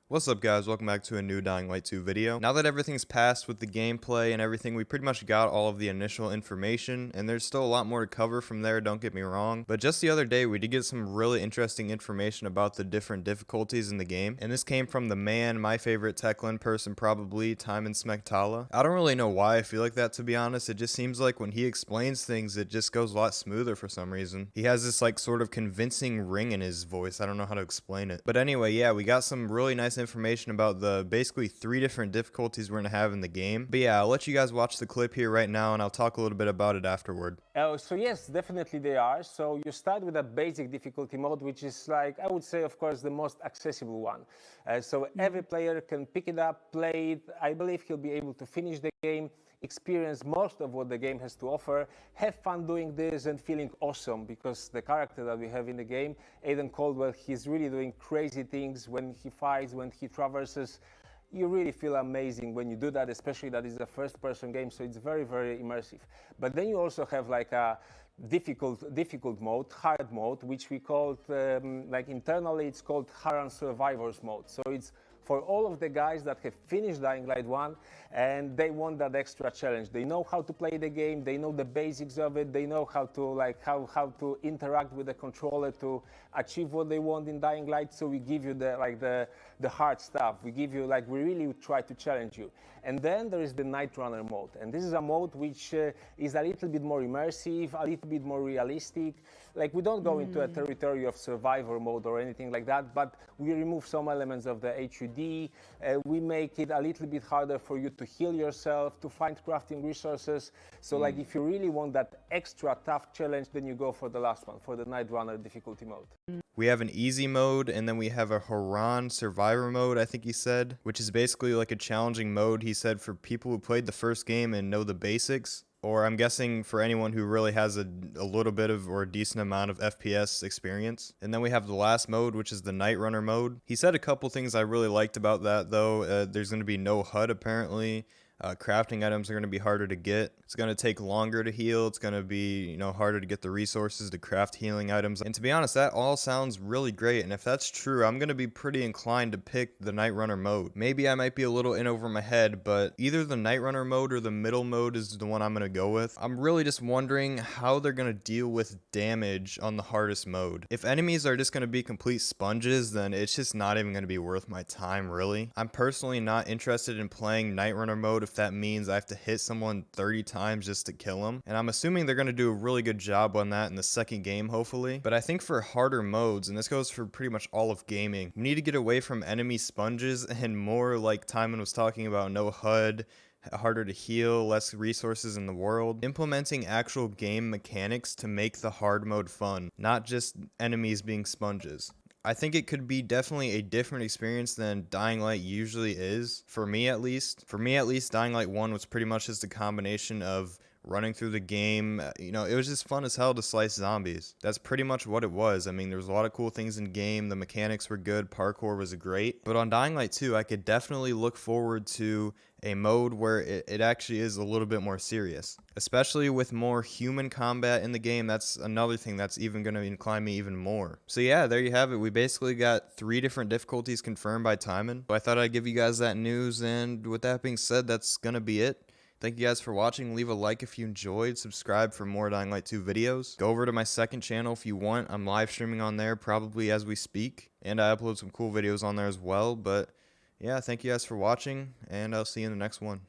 What's up guys, welcome back to a new Dying Light 2 video. Now that everything's passed with the gameplay and everything, we pretty much got all of the initial information, and there's still a lot more to cover from there, don't get me wrong. But just the other day, we did get some really interesting information about the different difficulties in the game, and this came from the man, my favorite Techland person probably, Tymon. I don't really know why I feel like that, to be honest. It just seems like when he explains things, it just goes a lot smoother for some reason. He has this like sort of convincing ring in his voice. I don't know how to explain it. But anyway, yeah, we got some really nice information about the basically 3 different difficulties we're gonna have in the game. But yeah, I'll let you guys watch the clip here right now, and I'll talk a little bit about it afterward. So yes, definitely they are. So you start with a basic difficulty mode, which is like, I would say, of course, the most accessible one. So every player can pick it up, play it. I believe he'll be able to finish the game, experience most of what the game has to offer, have fun doing this and feeling awesome, because the character that we have in the game, Aidan Caldwell, he's really doing crazy things when he fights, when he traverses. You really feel amazing when you do that, especially that is a first-person game, so it's very, very immersive. But then you also have like a difficult mode, hard mode, which we called, like internally, it's called Haran Survivors mode. So it's for all of the guys that have finished Dying Light 1 and they want that extra challenge. They know how to play the game, they know the basics of it, they know how to how to interact with the controller to achieve what they want in Dying Light. So we give you the hard stuff. We give you we really try to challenge you. And then there is the Nightrunner mode, and this is a mode which is a little bit more immersive, a little bit more realistic. Like, we don't go into a territory of survivor mode or anything like that, but we remove some elements of the HUD. We make it a little bit harder for you to heal yourself, to find crafting resources. So like, if you really want that extra tough challenge, then you go for the last one, for the Nightrunner difficulty mode. We have an easy mode, and then we have a Haran survivor mode, I think he said, which is basically like a challenging mode, he said, for people who played the first game and know the basics. Or I'm guessing for anyone who really has a little bit of or a decent amount of FPS experience. And then we have the last mode, which is the Nightrunner mode. He said a couple things I really liked about that, though. There's going to be no HUD, apparently. Crafting items are going to be harder to get. It's going to take longer to heal. It's going to be, harder to get the resources to craft healing items. And to be honest, that all sounds really great. And if that's true, I'm going to be pretty inclined to pick the Nightrunner mode. Maybe I might be a little in over my head, but either the Nightrunner mode or the middle mode is the one I'm going to go with. I'm really just wondering how they're going to deal with damage on the hardest mode. If enemies are just going to be complete sponges, then it's just not even going to be worth my time, really. I'm personally not interested in playing Nightrunner mode if that means I have to hit someone 30 times just to kill them. And I'm assuming they're going to do a really good job on that in the second game, hopefully. But I think for harder modes, and this goes for pretty much all of gaming, we need to get away from enemy sponges and more, like Tymon was talking about, no HUD, harder to heal, less resources in the world. Implementing actual game mechanics to make the hard mode fun, not just enemies being sponges. I think it could be definitely a different experience than Dying Light usually is, for me at least. For me at least, Dying Light 1 was pretty much just a combination of running through the game. It was just fun as hell to slice zombies. That's pretty much what it was. I mean, there was a lot of cool things in game. The mechanics were good. Parkour was great. But on Dying Light 2, I could definitely look forward to a mode where it actually is a little bit more serious, especially with more human combat in the game. That's another thing that's even going to incline me even more. So yeah, there you have it. We basically got 3 different difficulties confirmed by Tymon. So I thought I'd give you guys that news, and with that being said, that's going to be it. Thank you guys for watching. Leave a like if you enjoyed. Subscribe for more Dying Light 2 videos. Go over to my second channel if you want. I'm live streaming on there probably as we speak, and I upload some cool videos on there as well. But yeah, thank you guys for watching, and I'll see you in the next one.